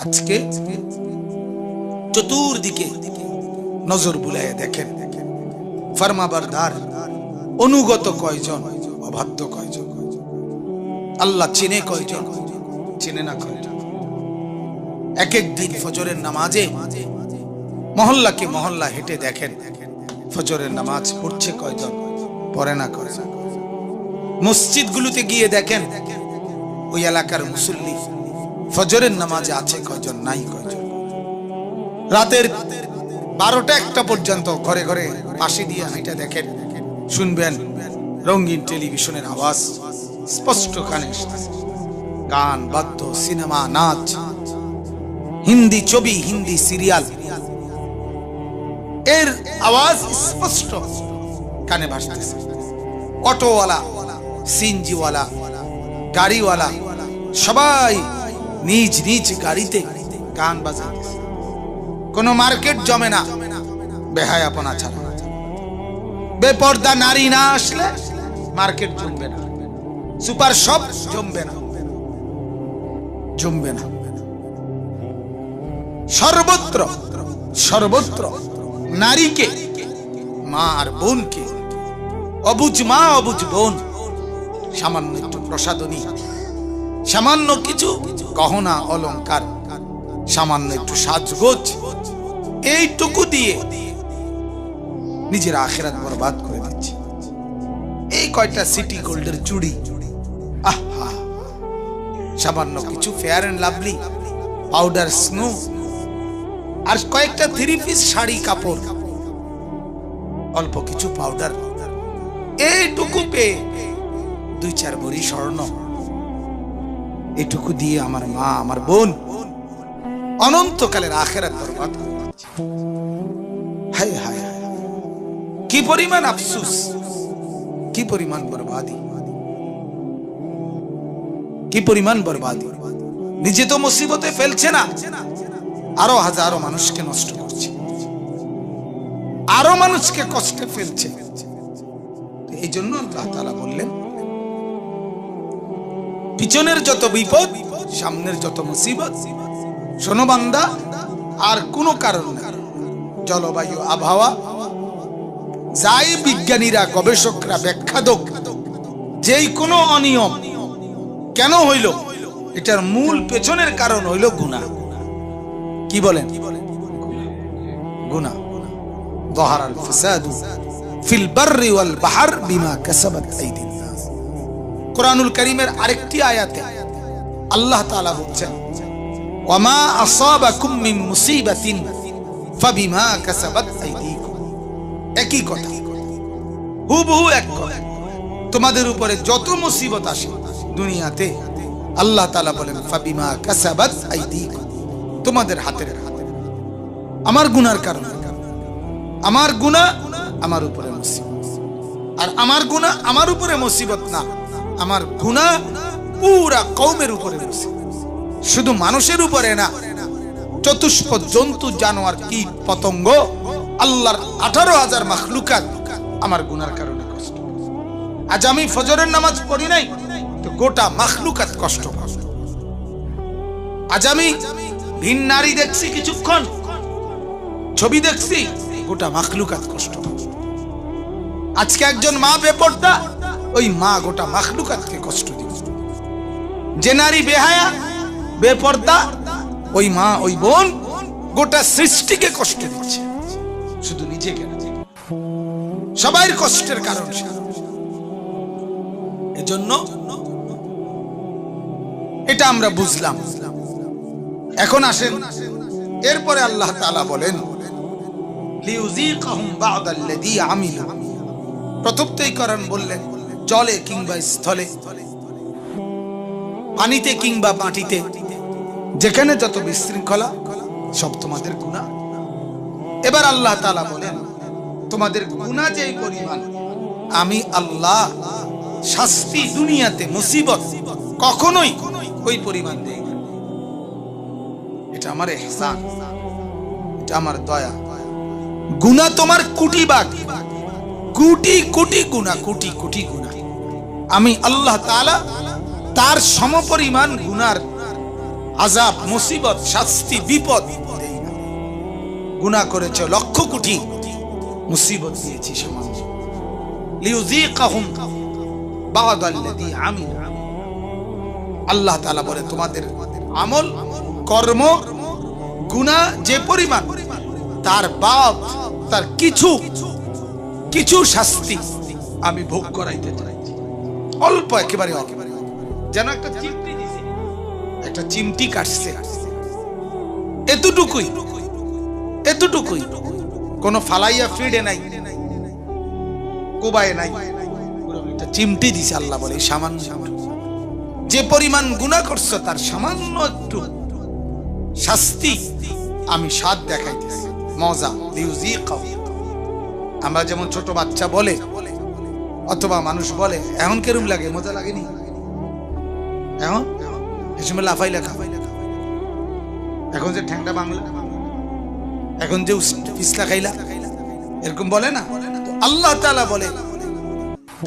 আজকে চতুর্দিকে নজর বুলাইয়া দেখেন, ফরমাবরদার অনুগত কয়জন, অবাধ্য কয়জন, আল্লাহ চিনে কয়জন, চিনে না কয়জন। এক এক দিন ফজরের নামাজে মহল্লাকে মহল্লা হেঁটে দেখেন, ফজরের নামাজ পড়ছে কয়জন, পড়ে না কয়জন। মসজিদগুলোতে গিয়ে দেখেন, ওই এলাকার মুসল্লি ফজরের নামাজে আছে কয়জন, নাই কয়জন। রাতের 12টা-1টা পর্যন্ত ঘরে ঘরে পাশে দিয়ে হাঁটা দেখেন, শুনবেন রঙিন টেলিভিশনের আওয়াজ স্পষ্ট কানে আসছে, গান, বাদ্য, সিনেমা, নাচ, হিন্দি ছবি, হিন্দি সিরিয়াল, এর আওয়াজ স্পষ্ট কানে ভাসতেছে। অটোওয়ালা, সিএনজিওয়ালা, গাড়িওয়ালা সবাই নিজ নিজ গাড়িতে গান বাজাতেছে। কোনো মার্কেট জমে না বেহায়াপনা ছাড়া। বেপর্দা নারী না আসলে মার্কেট জমবে না, সুপার শপ জমবে না, জমবে না। সর্বত্র সর্বত্র নারীকে, মা আর বোনকে, অবুঝ মা অবুঝ বোন, সামান্য একটু প্রসাদনী, সামান্য কিছু গহনা অলংকার, সামান্য একটু সাজগোজ, এইটুকু দিয়ে নিজের আখিরাত বরবাদ করে দিচ্ছে। এই কয়টা সিটি গোল্ডের চুড়ি, আহা, সামান্য কিছু fair and lovely, powder, snow, আর কয়েকটা 3 পিস শাড়ি কাপড়, অল্প কিছু পাউডার, এইটুকু পেয়ে 2-4 ভরি স্বর্ণ, এটুকু দিয়ে আমার মা আমার বোন অনন্তকালের আখিরাত বরবাদ করে দিচ্ছে। হায় হায়, কি পরিমাণ আফসোস, কি পরিমাণ বরবাদি, কি পরিমাণ বরবাদি। নিজে তো মুসিবতে ফেলছে না, আরো হাজারো মানুষকে নষ্ট করছে, আরো মানুষকে কষ্টে ফেলছে। এই জন্য আল্লাহ তাআলা বললেন, পিছনের যত বিপদ, সামনের যত মুসিবত, শোনো বান্দা, আর কোনো কারণ না। জলবায়ু, আবহাওয়া, যাই বিজ্ঞানীরা, গবেষকরা ব্যাখ্যা দেখ, যেই কোনো অনিয়ম কেন হইল, এটার মূল পেছনের কারণ হইল গুনাহ। কি বলেন? গুনাহ। যাহারাল ফাসাদু ফিল বাররি ওয়াল বাহর বিমা কাসাবাত আইদিন নাস। কোরআনুল কারীমের আরেকটি আয়াতে আল্লাহ তাআলা বলছেন, ওয়ামা আসাবাকুম মিন মুসিবাতিন ফাবিমা কাসাবাত আইদিকুম। একই কথা, হুবহু এক কথা। তোমাদের উপরে যত মুসিবত আসে দুনিয়াতে, আল্লাহ তাআলা বলেন ফাবিমা কাসাবাত আইদিকুম, তোমাদের হাতের, আমার গুনার কারণে। আমার গুনাহ আমার উপরে মুসিবত, আর আমার গুনাহ আমার উপরে মুসিবত না, আমার গুনাহ পুরা কওমের উপরে মুসিবত। শুধু মানুষের উপরে না, চতুষ্প জন্তু, জানোয়ার, কীট পতঙ্গ, আল্লাহর 18,000 মাখলুকাত আমার গুনার কারণে কষ্ট। আজ আমি ফজরের নামাজ পড়ি নাই, তো গোটা মাখলুকাত কষ্ট পাবে। আজ আমি ভিন নারী দেখছি, কিছুক্ষণ ছবি দেখছি, গোটা মাখলুকাত কষ্ট পাবে। আজকে একজন মা বেপর্দা, ওই মা গোটা মাখলুকাতকে কষ্ট দিচ্ছে। যে নারী বেহায়া, বেপর্দা, ওই মা, ওই বোন গোটা সৃষ্টিকে কষ্ট দিচ্ছে, শুধু নিজেকে না, সবাই কষ্টের কারণ। এজন্য এটা আমরা বুঝলাম। এখন আসেন, এরপরে আল্লাহ তাআলা বলেন, লিউযীকাহুম বা'দাল্লাযী আমিলু। প্রত্যেকীকরণ বললেন, জলে কিংবা স্থলে, পানিতে কিংবা মাটিতে, যেখানে যত বিশৃঙ্খলা, সব তোমাদের গুনাহ। এবার আল্লাহ তাআলা বলেন, তোমাদের গুনাহ যেই পরিমাণ, আমি আল্লাহ শাস্তি দুনিয়াতে, মুসিবত কখনোই ওই পরিমাণ দেই না। এটা আমার ইহসান, এটা আমার দয়া। গুনাহ তোমার কোটি ভাগ, কোটি কোটি গুনাহ, কোটি কোটি গুনাহ, আমি আল্লাহ তাআলা তার সমপরিমাণ গুনার আযাব, মুসিবত, শাস্তি, বিপদ দেই না। গুনাহ করেছে লক্ষ কোটি, মুসিবত দিয়েছি সামান্য। লিউযীকাহুম বা'দাল্লাযী আমিলু। আল্লাহ তাআলা বলে তোমাদের আমল, কর্ম, গুনাহ যে পরিমাণ, তার বাদ, তার কিছু কিছু শাস্তি আমি ভোগ করাইতে চাই। অল্প, একেবারে অল্প। যেন একটা চিমটি দিছে, একটা চিমটি কাটছে, এতটুকুই, এতটুকুই। কোন ফালাইয়া ফিডে নাই, কোবায় নাই, একটা চিমটি দিছে। আল্লাহ বলে সামান্য, যে পরিমাণ গুনাহ করছো তার সামান্য একটু শাস্তি আমি স্বাদ দেখাইতেছি, মজা। আমরা যেমন ছোট বাচ্চা বলে অথবা মানুষ বলে, এখন কেরম লাগে, মজা লাগেনি? এখন এই সময় লাফাই লেখা, এখন যে ঠ্যাংটা বাংলা, এখন যে পিছলা খাইলা, এরকম বলে না? আল্লাহ তাআলা বলে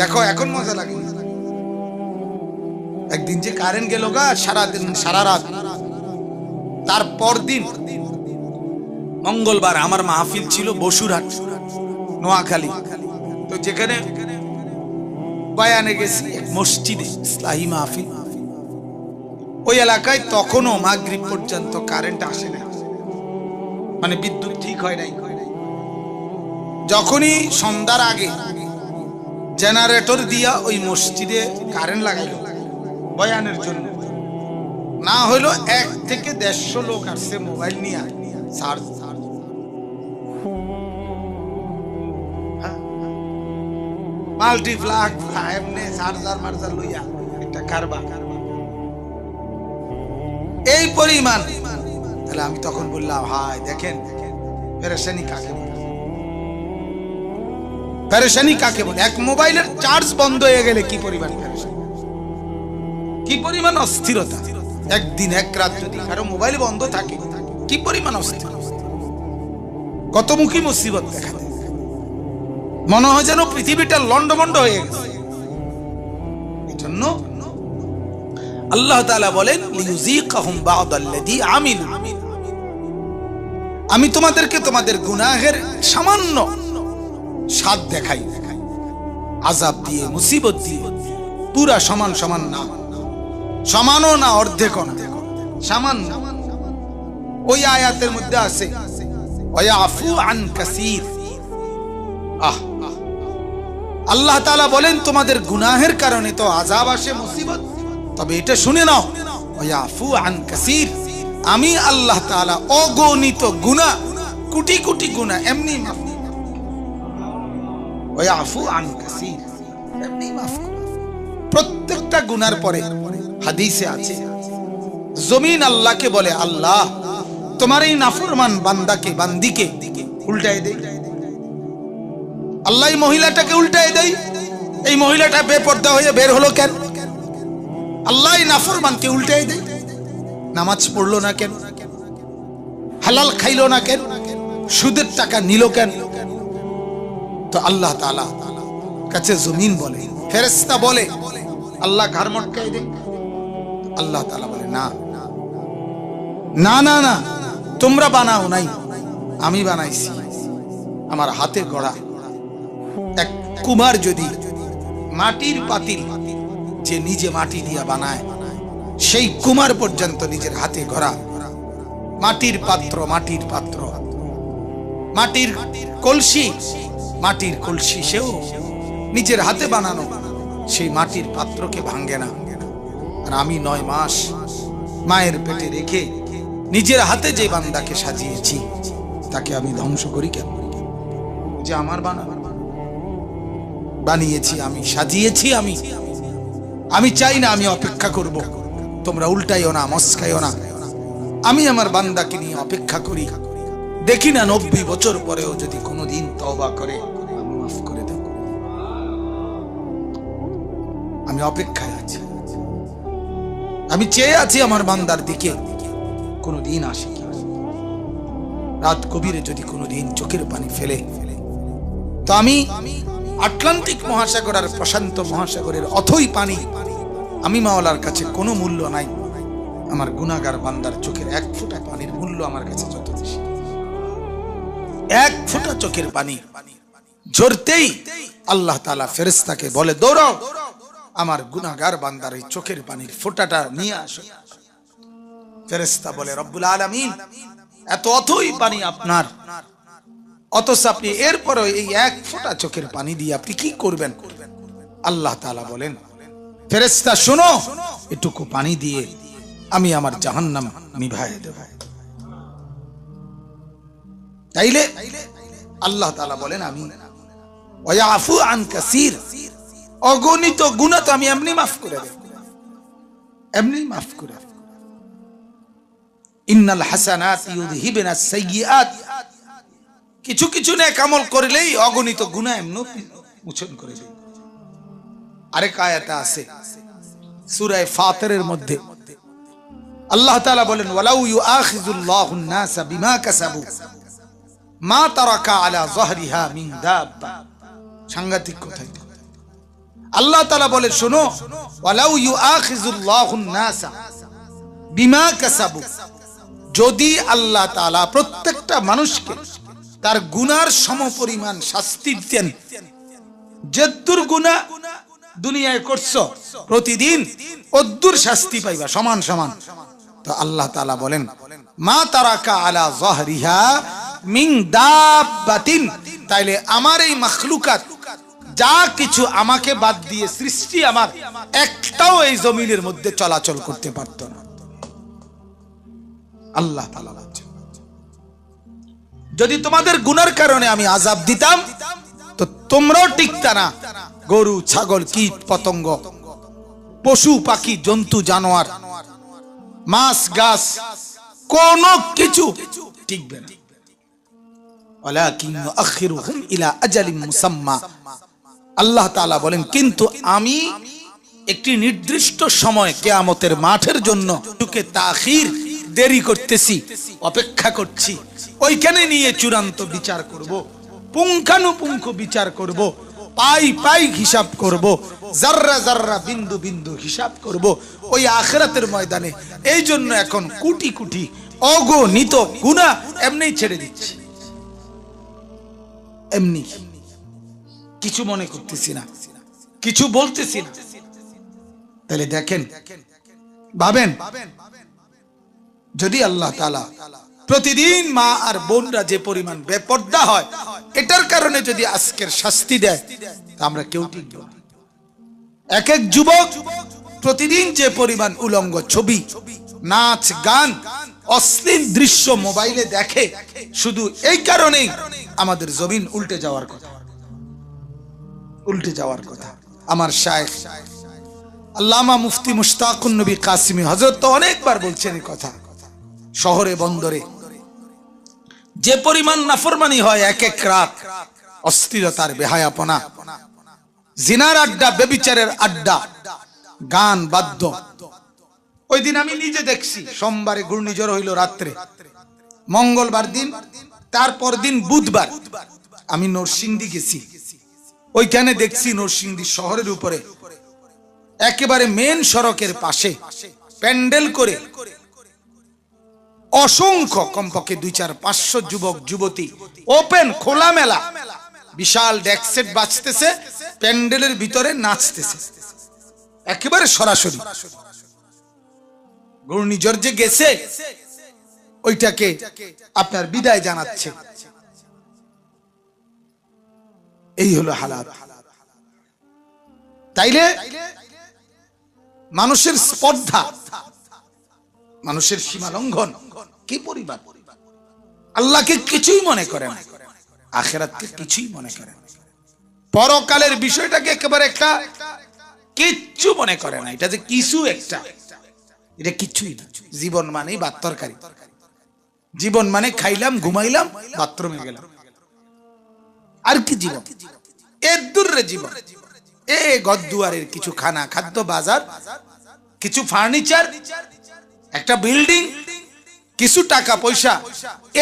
দেখো এখন মজা লাগে। একদিন যে কারেন্ট গেল গা, সারাদিন সারা রাত, তারপর দিন মঙ্গলবার আমার মাহফিল ছিল বসুরহাট, নোয়াখালী। তো যেখানে বয়ানে গেছি এক মসজিদে, ইসলাহি মাহফিল, ওই এলাকায় তখনও মাগরিব পর্যন্ত কারেন্ট আসে না, মানে বিদ্যুৎ ঠিক হয় নাই। যখনই সন্ধ্যার আগে জেনারেটর দিয়া ওই মসজিদে কারেন্ট লাগাইল বয়ানের জন্য, না হইলো 1 থেকে 150 লোক আসছে মোবাইল নিয়ে চার্জ, মাল্টিপ্লাগ এমনি চার্জার মার্জার লইয়া একটা কারবার, এই পরিমাণ। তাহলে আমি তখন বললাম, হায় দেখেন পেরেশানি কাকে বলে, পেরেশানি কাকে বলে। এক মোবাইলের চার্জ বন্ধ হয়ে গেলে কি পরিমাণ পেরেশানি, কি পরিমাণ অস্থিরতা। একদিন এক রাত যদি কারো মোবাইল বন্ধ থাকে, কি পরিমাণ অস্থিরতা, কতমুখী মুসিবত দেখা দেয়। মনে হয় যেন পৃথিবীটা লন্ডভন্ড হয়ে গেছে। এজন্য আল্লাহ তাআলা বলেন লিউযীকাহুম বা'দাল্লাযী আমিলু, আমি তোমাদেরকে তোমাদের গুনাহের সামান্য স্বাদ দেখাই, আযাব দিয়ে, মুসিবত দিয়ে। পুরা সমান সমান না, সমানও না, অর্ধেকও না, সামান্য। ওই আয়াতের মধ্যে আছে ওয়ায়াফু আন কাসীর। আল্লাহ তাআলা বলেন তোমাদের গুনাহের কারণে তো আযাব আসে, মুসিবত, তবে এটা শুনে নাও ওয়ায়াফু আন কাসীর, আমি আল্লাহ তাআলা অগণিত গুনাহ, কোটি কোটি গুনাহ এমনি মাফ, ওয়ায়াফু আন কাসীর, এমনি মাফ। প্রত্যেকটা গুনার পরে হাদিসে আছে জমিন আল্লাহকে বলে, আল্লাহ তোমার এই নাফরমান বান্দাকে, বান্দিকে উল্টায় দেই। আল্লাহ এই মহিলাটাকে উল্টায় দেই, এই মহিলাটা বেপর্দা হয়ে বের হলো কেন? আল্লাহ এই নাফরমানকে উল্টায় দেই। নামাজ পড়লো না কেন? হালাল খাইলো না কেন? সুদের টাকা নিল কেন? তো আল্লাহ তাআলা কাছে জমিন বলে, ফেরেশতা বলে, আল্লাহ ঘাড় মটকাই দেয়। আল্লাহ তাআলা বলে, না না না না, তোমরা বানাও নাই, আমি বানাইছি। আমার হাতে গড়া এক কুমার যদি মাটির পাতিল, যে নিজে মাটি দিয়া বানায়, সেই কুমার পর্যন্ত নিজের হাতে গড়া মাটির পাত্র, মাটির পাত্র, মাটির কলসি, মাটির কলসি, সেও নিজের হাতে বানানো সেই মাটির পাত্রকে ভাঙ্গে না। আর আমি 9 মাস মায়ের পেটে রেখে নিজের হাতে যে বান্দাকে সাজিয়েছি, তাকে আমি ধ্বংস করি কেন? যে আমার বানিয়েছি আমি, সাজিয়েছি আমি, আমি চাই না, আমি অপেক্ষা করব। তোমরা উল্টাইও না, মস্কাইও না। আমি আমার বান্দাকে নিয়ে অপেক্ষা করি, দেখি না 90 বছর পরেও যদি কোনোদিন তওবা করে, আমি মাফ করে দেব। আমি অপেক্ষায় আছি, আমি চেয়ে আছি আমার বান্দার দিকে কোনোদিন আসে কি। রাত কবিরে যদি কোনোদিন চোখের পানি ফেলে, তো আমি আটলান্টিক মহাসাগর আর প্রশান্ত মহাসাগরের অথই পানি, আমি মাওলার কাছে কোনো মূল্য নাই। আমার গুনাহগার বান্দার চোখের এক ফোঁটা পানির মূল্য আমার কাছে যত বেশি। এক ফোঁটা চোখের পানি ঝরতেই আল্লাহ তাআলা ফেরেশতাকে বলে, দৌড়াও, আমার গুনাহগার বান্দার এই চোখের পানির ফোঁটাটা নিয়ে আসো। ফেরেশতা বলে, রব্বুল আলামিন, এত অথই পানি আপনার, অথচ আপনি এরপরও এই এক ফোঁটা চোখের পানি দিয়ে আপনি কি করবেন? আল্লাহ তাআলা বলেন, ফেরেশতা শোনো, এটুকু পানি দিয়ে আমি আমার জাহান্নাম নিভায়ে দেব। তাইলে আল্লাহ তাআলা বলেন, আমি ওয়ায়াফু আন কাসীর, অগণিত গুনাহ তো আমি এমনি মাফ করে দেব, এমনি মাফ করে দেব। ইন্নাল হাসানাত ইউযহিবনাস সাইয়্যাত, কিছু কিছু নেক আমল করলেই অগণিত গুনাহ এমনি মোচন করে দেয়। আরেক আয়াতে আছে সূরা ফাতিরের মধ্যে আল্লাহ তাআলা বলেন, ওয়ালাউ ইউআখিযুল্লাহুন নাসা বিমা কাসাবু মা তারাকা আলা যাহরিহা মিন দাব্বা। সাংঘাতিক কথা। আল্লাহ তাআলা বলে, শোনো, ওয়ালাউ ইউআখিযুল্লাহুন নাসা বিমা কাসাবু, যদি আল্লাহ তাআলা প্রত্যেকটা মানুষকে তার গুনার সমপরিমাণ শাস্তি দেন, যদ্দুর গুনাহ দুনিয়ায় করছো প্রতিদিন অদ্দুর শাস্তি পাইবা সমান সমান। তো আল্লাহ তাআলা বলেন, মা তারাকা আলা যাহরিহা মিন দাব্বাতিন, তাইলে আমার এই মাখলুকাত যা কিছু আমাকে বাদ দিয়ে সৃষ্টি, আমার একটাও এই জমিনের মধ্যে চলাচল করতে পারত না। আল্লাহ তাআলা বলেন, যদি তোমাদের গুনার কারণে আমি আযাব দিতাম তো তোমরাও টিকতা না। গরু, ছাগল, কীট পতঙ্গ, পশু পাখি, জন্তু জানোয়ার, মাছ গাছ, কোন কিছু টিকবে না। ওয়ালাকিন ইউআখিরুহুম ইলা আজালিন মুসাম্মা, আল্লাহ তাআলা বলেন, কিন্তু আমি একটি নির্দিষ্ট সময় কিয়ামতের মাঠের জন্য টুকে তাখির, দেরি করতেছি, অপেক্ষা করছি। ওইখানে নিয়ে চূড়ান্ত বিচার করব, পুঙ্খানুপুঙ্খ বিচার করব, পাই পাই হিসাব করব, জাররা জাররা বিন্দু বিন্দু হিসাব করব ওই আখিরাতের ময়দানে। এই জন্য এখন কোটি কোটি অগণিত গুনাহ এমনি ছেড়ে দিচ্ছি, এমনি কিছু মনে করতেছি না, কিছু বলতেছি না। তাহলে দেখেন, ভাবেন, যদি আল্লাহ তাআলা প্রতিদিন মা আর বোনরা যে পরিমাণ বেপর্দা হয়, এটার কারণে যদি আজকের শাস্তি দেয়, তা আমরা কেউ টিকব না। এক এক যুবক প্রতিদিন যে পরিমাণ উলঙ্গ ছবি, নাচ, গান, অশ্লীল দৃশ্য মোবাইলে দেখে, শুধু এই কারণেই আমাদের জমিন উল্টে যাওয়ার কথা, উল্টে যাওয়ার কথা। আমার শায়েখ আল্লামা মুফতি মুশতাকুন নবী কাসিমি হযরত তো অনেকবার বলছেন এই কথা। শহরে বন্দরে যে পরিমাণ নাফরমানি হয় এক এক রাত, অস্থিরতার বেহায়াপনা, জিনার আড্ডা, বেবিচারের আড্ডা, গান বাদ্য। ওই দিন আমি নিজে দেখছি, সোমবারে ঘূর্ণিঝড় হইল রাত্রে, মঙ্গলবার দিন, তারপর দিন বুধবার আমি নরসিংদী গেছি। ওইখানে দেখছি নরসিংদী শহরের উপরে একেবারে মেন সড়কের পাশে প্যান্ডেল করে অসংখ্য, কমপক্ষে 200-500 যুবক যুবতী, ওপেন খোলামেলা বিশাল ডেকসেট বাজতেছে, প্যান্ডেলের ভিতরে নাচতেছে, একেবারে সরাসরি। ঘূর্ণিঝড় যে গেছে ওইটাকে আপনার বিদায় জানাচ্ছে। এই হলো হালাত। তাইলে মানুষের স্পর্ধা, মানুষের সীমা লঙ্ঘন কি পরিমাণ! আল্লাহকে কিছুই মনে করে না, আখিরাতকে কিছুই মনে করে না, পরকালের বিষয়টাকে একেবারে একটা কিচ্ছু মনে করে না। এটা যে কিছু একটা, এটা কিছুই না। জীবন মানেই ভাত তরকারি, জীবন মানে খাইলাম, ঘুমাইলাম, বাথরুমে গেলাম, আর কি জীবন? এর দূরে জীবন। এ ঘরদুয়ারের কিছু খানা, খাদ্য, বাজার, কিছু ফার্নিচার, একটা বিল্ডিং, কিছু টাকা পয়সা,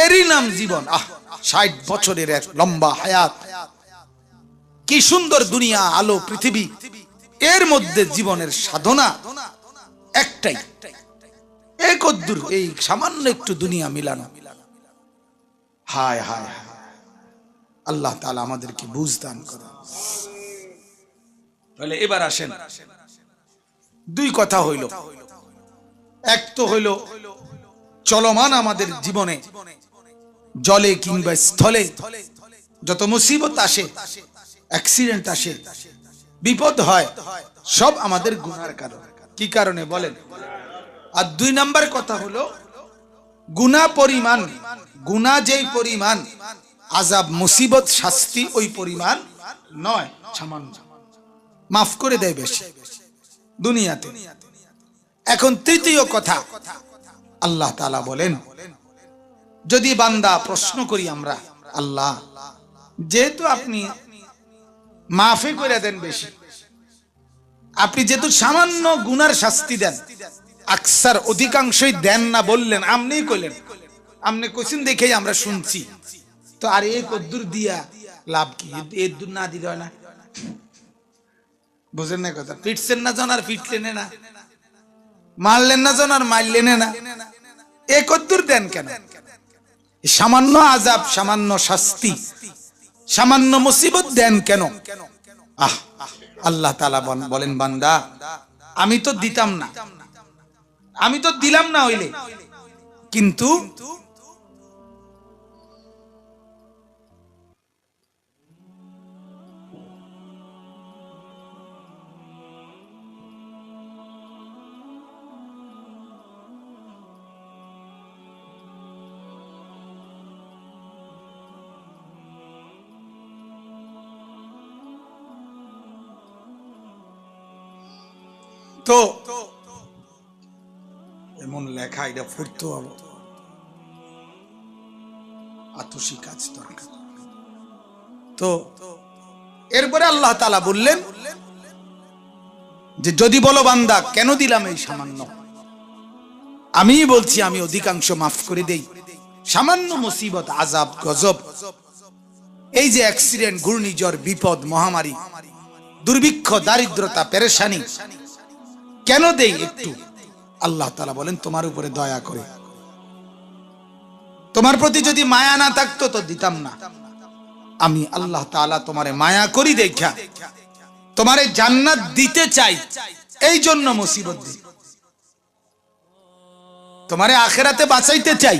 এরই নাম জীবন। 60 বছরের এক লম্বা হায়াত, কি সুন্দর দুনিয়া, আলো পৃথিবী। এর মধ্যে জীবনের সাধনা একটাই, এই কদ্দুর, এই সামান্য একটু দুনিয়া মিলানো। হায় হায় হায়, আল্লাহ তাআলা আমাদেরকে বুঝ দান করুন। তাহলে এবার আসেন, দুই কথা হইল। এক তো হইল চলমান আমাদের জীবনে জলে কিংবা স্থলে যত মুসিবত আসে, অ্যাক্সিডেন্ট আসে, বিপদ হয়, সব আমাদের গুনার কারণে। কি কারণে বলেন? আর দুই নাম্বার কথা হলো গুনাহ পরিমাণ, গুনাহ যেই পরিমাণ, আযাব মুসিবত শাস্তি ওই পরিমাণ নয়, সামান্য, মাফ করে দেয় বেশি দুনিয়াতে। এখন তৃতীয় কথা, আল্লাহ তাআলা বলেন, যদি বান্দা প্রশ্ন করি আমরা, আল্লাহ যেহেতু আপনি মাফে করে দেন বেশি, আপনি যেহেতু সামান্য গুনার শাস্তি দেন, আকসার অধিকাংশই দেন না বললেন, আপনিই কইলেন, আপনি কোশ্চেন দেখেই আমরা শুনছি, তো আর এই কদ্দুর দিয়া লাভ কি? এর দূর না দিতে হয় না? বুঝেন না কথা? পিটছেন না জন আর পিটলেন না, মারলেন না জন আর মারলেন না, এ কদ্দুর দেন কেন? সামান্য আযাব, সামান্য শাস্তি, সামান্য মুসিবত দেন কেন? আল্লাহ তাআলা বলেন, বান্দা আমি তো দিতাম না, আমি তো দিলাম না হইলে, কিন্তু তো এমন লেখা, এটা পড়তে হবে, আতসী কাজ দরকার। তো এরপরে আল্লাহ তাআলা বললেন যে যদি বলো বান্দা কেন দিলাম এই সামান্য, আমি বলছি আমি অধিকাংশ মাফ করে দেই। সামান্য মুসিবত, আযাব, গজব, এই যে অ্যাক্সিডেন্ট, ঘূর্ণিঝড়, বিপদ, মহামারী, দুর্ভিক্ষ, দারিদ্রতা, পেরেশানি, কেন দেই একটু? আল্লাহ তাআলা বলেন তোমার উপরে দয়া করে, তোমার প্রতি যদি মায়া না থাকতো তো দিতাম না। আমি আল্লাহ তাআলা তোমারে মায়া করি দেখা তোমারে জান্নাত দিতে চাই, এই জন্য মুসিবত দিই, তোমারে আখিরাতে বাঁচাইতে চাই,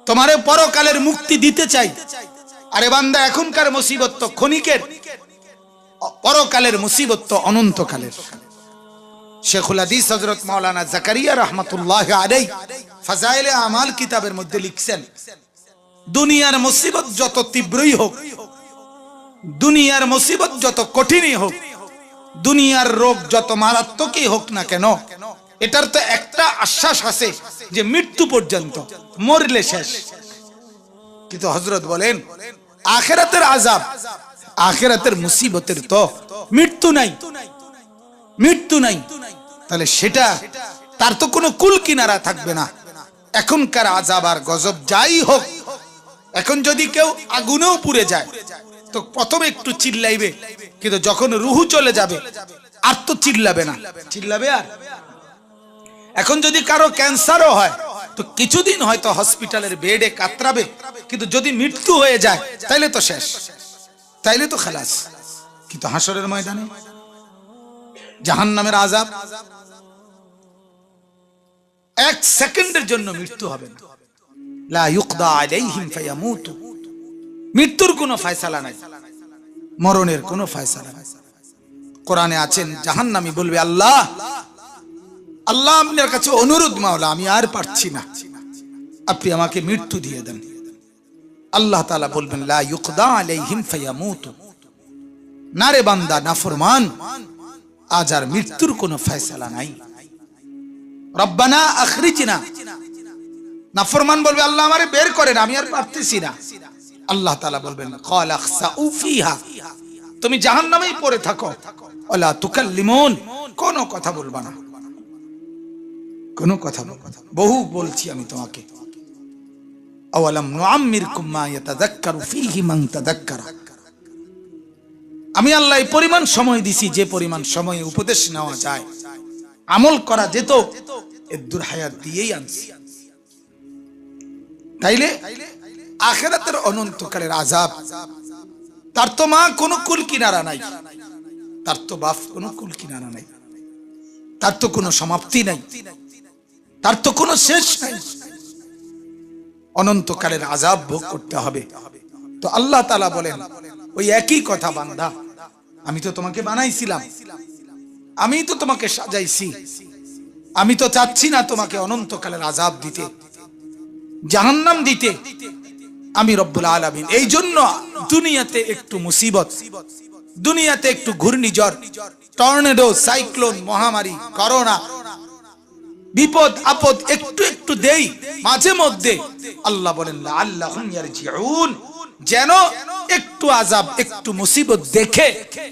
তোমারে পরকালের মুক্তি দিতে চাই। আরে বান্দা এখনকার মুসিবত তো ক্ষণিকের, পরকালের মুসিবত তো অনন্তকালের। শেখুল হাদিস হযরত মাওলানা জাকারিয়া রাহমাতুল্লাহ আলাইহি ফাজাইলে আমাল কিতাবের মধ্যে লিখছেন, দুনিয়ার মুসিবত যত তীব্রই হোক, দুনিয়ার মুসিবত যত কঠিনই হোক, দুনিয়ার রোগ যত মারাত্মকই হোক না কেন, এটার তো একটা আশ্বাস আছে যে মৃত্যু পর্যন্ত, মরলে শেষ। কিন্তু হযরত বলেন আখিরাতের আযাব, আখিরাতের মুসিবতের তো মৃত্যু নাই, মৃত্যু নাই। তাহলে সেটা তার তো কোনো কুল কিনারা থাকবে না। এখনকার আযাব আর গজব যাই হোক, এখন যদি কেউ আগুনেও পুড়ে যায় তো প্রথমে একটু চিল্লাইবে, কিন্তু যখন রুহু চলে যাবে আর তো চিল্লাবে না, চিল্লাবে আর? এখন যদি কারো ক্যান্সারও হয় তো কিছুদিন হয়তো হসপিটালের বেডে কাতরাবে, কিন্তু যদি মৃত্যু হয়ে যায় তাইলে তো শেষ, তাইলে তো খালাস। কিন্তু হাসরের ময়দানে জাহান্নামের আযাব, এক সেকেন্ডের জন্য মৃত্যু হবে না। লা ইউকদা আলাইহিম ফায়ামুতু, মৃত্যুর কোনো ফয়সালা নাই, মরণের কোনো ফয়সালা নাই। কোরআনে আছেন জাহান্নামী বলবে, আল্লাহ আল্লাহ আপনার কাছে অনুরোধ, মাওলা আমি আর পারছি না, আপনি আমাকে মৃত্যু দিয়ে দেন। আল্লাহ তাআলা বলবেন লা ইউকদা আলাইহিম ফায়ামুতু, না রে বান্দা নাফরমান, আজ আর মৃত্যুর কোনো ফয়সালা নাই। রব্বানা আখরিজনা, নাফরমান বলবে আল্লাহ আমারে বের করেন, আমি আর পারতেছি না। আল্লাহ তাআলা বলবেন ক্বাল আখসাউ ফিহা, তুমি জাহান্নামেই পড়ে থাকো, ওয়ালা তুকাল্লিমুন, কোনো কথা বলবা না, কোনো কথা বলবা না। বহু বলছি আমি তোমাকে, আওয়ালাম নুআম্মিরকুম মা ইয়াতাযাক্কারু ফীহি মান তাযাক্কারা, আমি আল্লাহ এই পরিমাণ সময় দিছি যে পরিমাণ সময়ে উপদেশ নেওয়া যায়, আমল করা যেত, এর দূর হায়াত দিয়েই আনছি। তাইলে আখিরাতের অনন্তকালের আযাব, তার তো মা কোনো কুল কিনারা নাই, তার তো বাপ কোনো কুল কিনারা নাই, তার তো কোনো সমাপ্তি নাই, তার তো কোনো শেষ নাই। অনন্তকালের আযাব ভোগ করতে হবে। তো আল্লাহ তাআলা বলেন ওই একই কথা, বান্দা আমি তো তোমাকে বানাইছিলাম, আমি তো তোমাকে সাজাইছি, আমি তো চাচ্ছি না তোমাকে অনন্তকালের আযাব দিতে, জাহান্নাম দিতে। আমি রব্বুল আলামিন এই জন্য দুনিয়াতে একটু মুসিবত, দুনিয়াতে একটু ঘূর্ণিঝড়, টর্নেডো, সাইক্লোন, মহামারী, করোনা, বিপদ আপদ একটু একটু দেই মাঝে মধ্যে। আল্লাহ বলেন লাআল্লাহুম ইয়ারজিউন, যেন একটু আযাব, একটু মুসিবত দেখে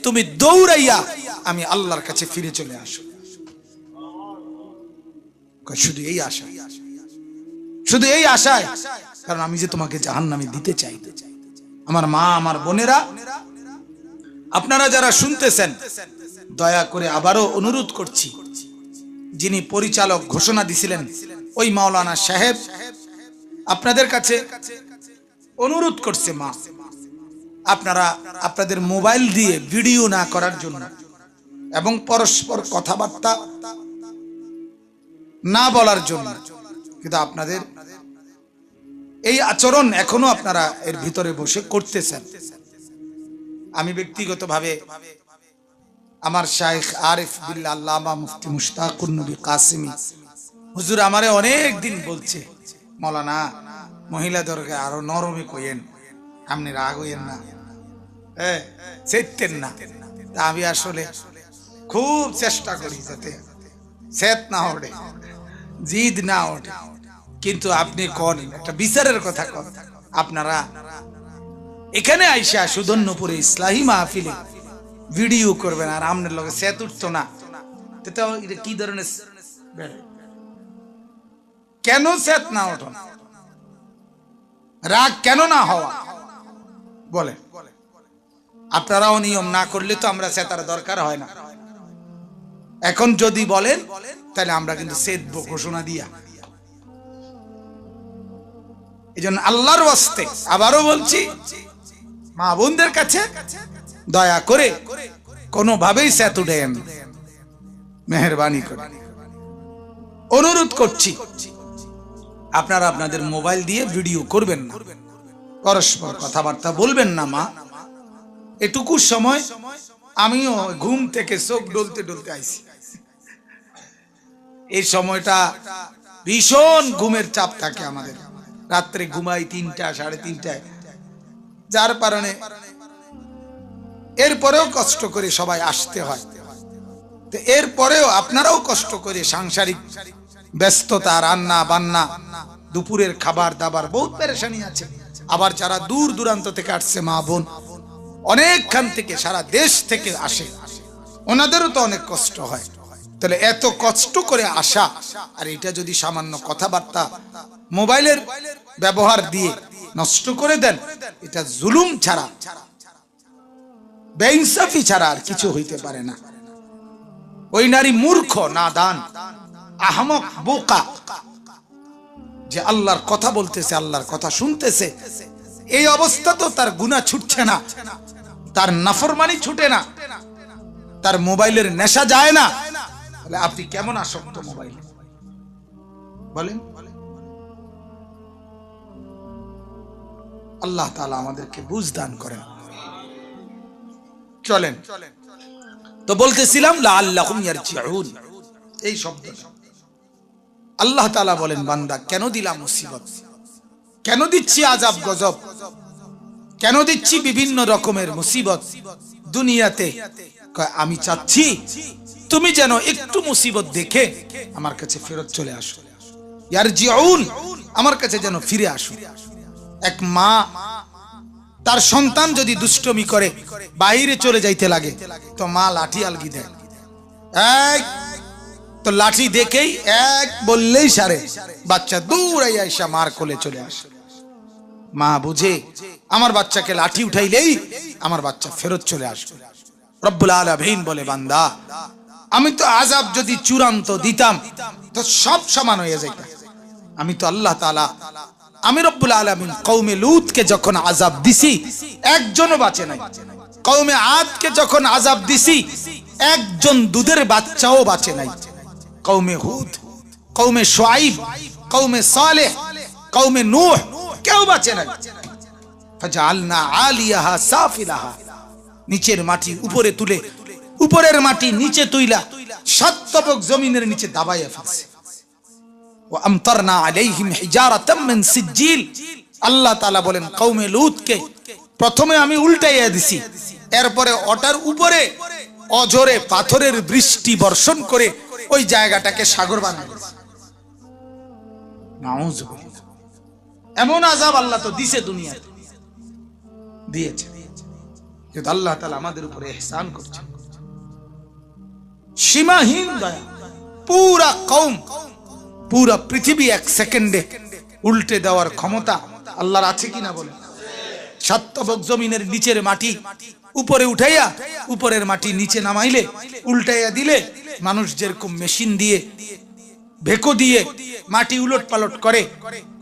তুমি দৌড়াইয়া আমি আল্লাহর কাছে ফিরে চলে আসো। শুধু এই আশা, শুধু এই আশায়, কারণ আমি যে তোমাকে জাহান্নামে দিতে চাই। আমার মা, আমার বোনেরা, আপনারা যারা শুনতেছেন, দয়া করে আবারও অনুরোধ করছি, যিনি পরিচালক ঘোষণা দিছিলেন ওই মাওলানা সাহেব আপনাদের কাছে অনুরোধ করছে, মা আপনারা আপনাদের মোবাইল দিয়ে ভিডিও না করার জন্য এবং পরস্পর কথাবার্তা না বলার জন্য। কিন্তু আপনাদের এই আচরণ এখনো আপনারা এর ভিতরে বসে করতেছেন। আমি ব্যক্তিগতভাবে আমার শাইখ আরিফ বিল্লাহ আল্লামা মুফতি মুশতাকুন নবী কাসেমী হুজুর আমারে অনেক দিন বলছে, মাওলানা মহিলা দরগে আরো নরমে কইেন, আপনি রাগ হইেন না, চেতেন না। তা আমি আসলে খুব চেষ্টা করি যাতে চেত না ওঠে, জিদ না ওঠে। কিন্তু আপনি কোন একটা বিচারের কথা কোন, আপনারা এখানে আইসা সুধন্যপুরে ইসলাহি মাহফিলে ভিডিও করবেন আর আমনের লগে সেত উঠতো না, তো এটা কি ধরনের? কেন সেত না ওঠো, রাগ কেন না হওয়া বলে? আপনারাও নিয়ম না করলে তো আমরা সেতার দরকার হয় না। এখন যদি বলেন তাহলে আমরা কিন্তু সেদব ঘোষণা দিয়া। এই জন্য আল্লাহর ওয়াস্তে আবারও বলছি, মা বোনদের কাছে দয়া করে কোনোভাবেই সেত উঠেন, মেহেরবানি করে অনুরোধ করছি। আপনারা আপনাদের মোবাইল দিয়ে ভিডিও করবেন না, পরস্পর কথাবার্তা বলবেন না। মা এটুকু সময় আমিও ঘুম থেকে চোখ ডলতে ডলতে আইছি, এই সময়টা ভীষণ ঘুমের চাপ থাকে আমাদের, রাত্রে ঘুমাই 3টা 3:30টায়, যার কারণে এরপরেও কষ্ট করে সবাই আসতে হয়। তো এরপরেও আপনারাও কষ্ট করে সাংসারিক ব্যস্ততা, রান্না বান্না, দুপুরের খাবার দাবার, বহুত পেরেশানি আছে। আবার যারা দূর দূরান্ত থেকে আসছে, মা বোন অনেকখান থেকে, সারা দেশ থেকে আসে, ওনাদেরও তো অনেক কষ্ট হয়। তাহলে এত কষ্ট করে আসা, আর এটা যদি সামান্য কথাবার্তা মোবাইলের ব্যবহার দিয়ে নষ্ট করে দেন, এটা জুলুম ছাড়া, বেইনসাফি ছাড়া আর কিছু হইতে পারে না। ওই নারী মূর্খ, নাদান, আহমক, বোকা, যে আল্লাহর কথা বলতেছে, আল্লাহর কথা শুনতেছে, এই অবস্থা তো তার গুনাহ ছুটছে না, তার নাফরমানি ছুটে না, তার মোবাইলের নেশা যায় না। তাহলে আপনি কেমন আসক্ত মোবাইলে বলেন? আল্লাহ তাআলা আমাদেরকে বুঝ দান করেন। চলেন, তো বলতেছিলাম লাআল্লাহুম ইয়ারজিউন, এই শব্দটা আল্লাহ তাআলা বলেন, বান্দা কেন দিলাম মুসিবত, কেন দিচ্ছি আযাব গজব, কেন দিচ্ছি বিভিন্ন রকমের মুসিবত দুনিয়াতে? আমি চাচ্ছি তুমি যেন একটু মুসিবত দেখে আমার কাছে ফেরত চলে আসো, ইয়ারজিউন, আমার কাছে যেন ফিরে আসো। এক মা তার সন্তান যদি দুষ্টমি করে, বাইরে চলে যাইতে লাগে, তো মা লাঠি আলগি দেয়, এই তো লাঠি দেখেই এক বললেই সারে, বাচ্চা দৌড়াইয়া এসে মার কোলে চলে আসে। মা বুঝে আমার বাচ্চাকে লাঠি উঠাইলেই আমার বাচ্চা ফেরত চলে আসবে। রব্বুল আলামিন বলে, বান্দা আমি তো আযাব যদি চূড়ান্ত দিতাম তো সব সমান হয়ে যেত। আমি তো আল্লাহ তাআলা, আমি রব্বুল আলামিন কওমে লূতকে যখন আযাব দিছি একজনও বাঁচে নাই। কওমে আদকে যখন আযাব দিছি একজন দুধের বাচ্চাও বাঁচে নাই। কওমে হুদ, কওমে শুআইব, কওমে সালেহ, কওমে নূহ কেউ বাঁচে নাই। ফাজআলনা আলিয়াহা সাফিলাহা, নিচের মাটি উপরে তুলে, উপরের মাটি নিচে তুইলা 7 তবক জমিনের নিচে দাবাইয়া ফেলছে। ওয়া আমতারনা আলাইহিম হিজারাতাম মিন সিজিল। আল্লাহ তাআলা বলেন কওমে লূতকে প্রথমে আমি উল্টাইয়া দিছি, এরপরে ওটার উপরে অজরে পাথরের বৃষ্টি বর্ষণ করে ওই জায়গাটাকে সাগর বানায় দিয়েছে। নাউযুবিল্লাহ। এমন আযাব আল্লাহ তো দিছে, দুনিয়াতে দিয়েছে, কিন্তু আল্লাহ তাআলা আমাদের উপরে ইহসান করছেন, সীমাহীন দয়া। পুরা কওম, পুরা পৃথিবী 1 সেকেন্ডে উল্টে দেওয়ার ক্ষমতা আল্লাহর আছে কিনা বলেন? 7 তবক জমিনের নিচের মাটি উপরে উঠাইয়া উপরের মাটি নিচে নামাইলে, উল্টাইয়া দিলে, মানুষ যেরকম মেশিন দিয়ে ভেকো দিয়ে মাটি উলট পালট করে,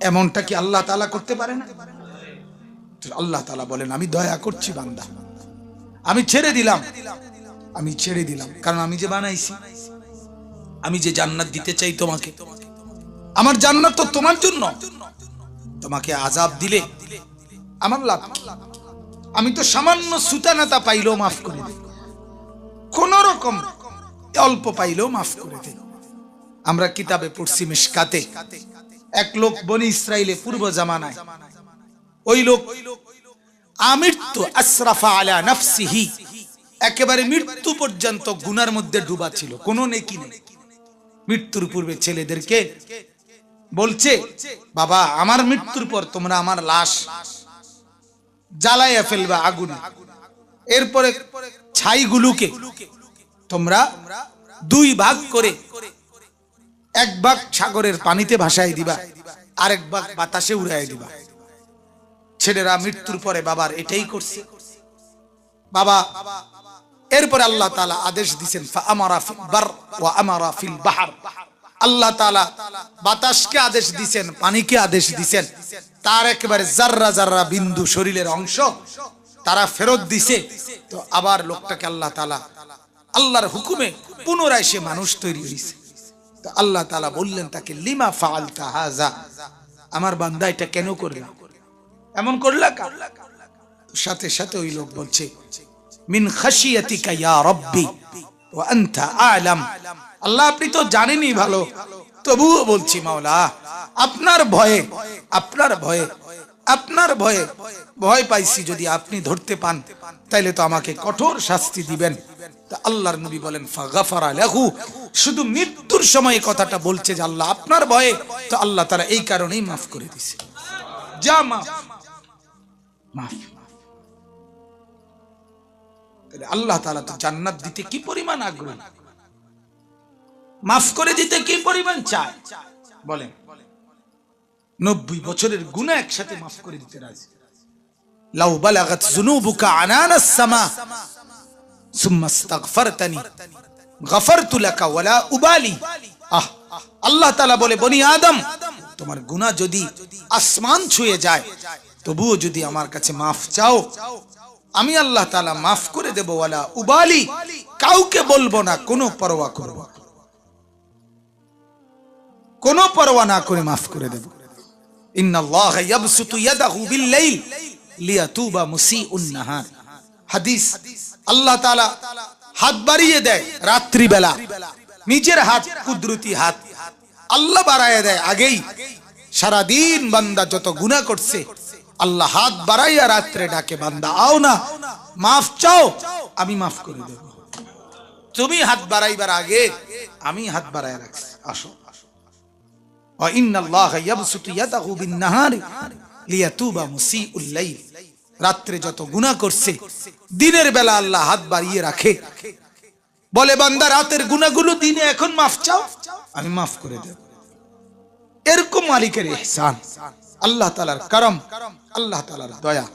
এমনটা কি আল্লাহ তাআলা করতে পারে না? আল্লাহ তাআলা বলেন আমি দয়া করছি বান্দা, আমি ছেড়ে দিলাম, আমি ছেড়ে দিলাম, কারণ আমি যে বানাইছি, আমি যে জান্নাত দিতে চাই তোমাকে, আমার জান্নাত তো তোমার জন্য। তোমাকে আযাব দিলে আমার লাভ কি? আমি তো সামান্য সুতানাতা পাইলেও মাফ করে দিই, কোন রকম অল্প পাইলেও মাফ করে দিই। আমরা কিতাবে পড়ছি মিশকাতে, এক লোক বনি ইসরাইলে পূর্ব জামানায়, ওই লোক আমৃত্যু আসরাফা আলা নাফসিহি, একেবারে মৃত্যু পর্যন্ত গুনার মধ্যে ডুবা ছিল, কোনো নেকি নেই। মৃত্যুর পূর্বে ছেলেদেরকে বলছে, বাবা আমার মৃত্যুর পর তোমরা আমার লাশ জ্বালাইয়া ফেলবা আগুনে, এরপরে ছাইগুলোকে তোমরা 2 ভাগ করে, 1 ভাগ সাগরের পানিতে ভাসাই দিবা, আরেক ভাগ বাতাসে উড়াই দিবা। ছেলেরা মৃত্যুর পরে বাবার এটাই করছে। বাবা এরপরে আল্লাহ তাআলা আদেশ দিবেন ফাআমারা ফিল বার ওয়া আমারা ফিল বাহর। আল্লাহ তাআলা বাতাসকে আদেশ দিবেন, পানিকে আদেশ দিবেন, তার একেবারে জাররা জাররা বিন্দু শরীরের অংশ তারা ফেরত দিছে। তো আবার লোকটাকে আল্লাহ তাআলা আল্লাহর হুকুমে পুনরায় সে মানুষ তৈরি হয়েছে। তো আল্লাহ তাআলা বললেন তাকে লিমা ফাআলতা হাযা, আমার বান্দা এটা কেন করলা, এমন করলা কেন? সাথে সাথে ওই লোক বলছে মিন খাশিয়াতিকা ইয়া রাব্বি ওয়া আনতা আ'লাম। আল্লাহ আপনি তো জানেনই ভালো, তবুও বলছি মাওলা আপনার ভয়ে, আপনার ভয়ে, আপনার ভয়ে ভয় পাইছি, যদি আপনি ধরতে পান তাইলে তো আমাকে কঠোর শাস্তি দিবেন। তা আল্লাহর নবী বলেন ফাগাফারা লাহু, শুধু মৃত্যুর সময় কথাটা বলছে যে আল্লাহ আপনার ভয়ে, তো আল্লাহ তাআলা এই কারণেই মাফ করে দিয়েছে। যা মাফ মাফ। তাহলে আল্লাহ তাআলা তো জান্নাত দিতে কি পরিমাণ আগ্রহী, মাফ করে দিতে কি পরিমাণ চায় বলেন। 90 বছরের গুনাহ একসাথে মাফ করে দিতে রাজি। লাউ বালাগাত যুনুবুকা আনানাস সামা সুম্মা ইস্তাগফারতানি গফারতু লাকা ওয়ালা উবালি। আল্লাহ তাআলা বলে বনি আদম, তোমার গুনাহ যদি আসমান ছুঁয়ে যায় তবুও যদি আমার কাছে মাফ চাও, আমি আল্লাহ তাআলা মাফ করে দেব। ওয়ালা উবালি, কাউকে বলবো না, কোনো পরোয়া করব, কোনো পরোয়া না করে মাফ করে দেব। ইন্নাল্লাহা ইয়াবসুতু ইয়াদাহু বিল-লাইল লিয়াতুবা মুসিউন নাহার। হাদিস, আল্লাহ তাআলা হাত বাড়িয়ে দেয় রাত্রি বেলা, নিজের হাত, কুদরতি হাত আল্লাহ বাড়ায় দেয় আগেই। সারা দিন বান্দা যত গুনাহ করছে আল্লাহ হাত বাড়াইয়া রাত্রে ডাকে, বান্দা আও না, মাফ চাও, আমি মাফ করে দেব। তুমি হাত বাড়াইবার আগে আমি হাত বাড়ায় রাখছি, আসো। ওয়া ইন্নাল্লাহা ইয়াবসুতু ইয়াদাহু বিন-নাহারি লিয়াতুবা মুসিউল লাইল। রাত্রে যত গুনাহ করছে দিনের বেলা আল্লাহ হাত বাড়িয়ে রাখে, বলে বান্দা রাতের গুনাহগুলো দিনে এখন মাফ চাও, আমি মাফ করে দেব। এরকম মালিকের ইহসান, আল্লাহ তাআলার করম, আল্লাহ তাআলার দয়া।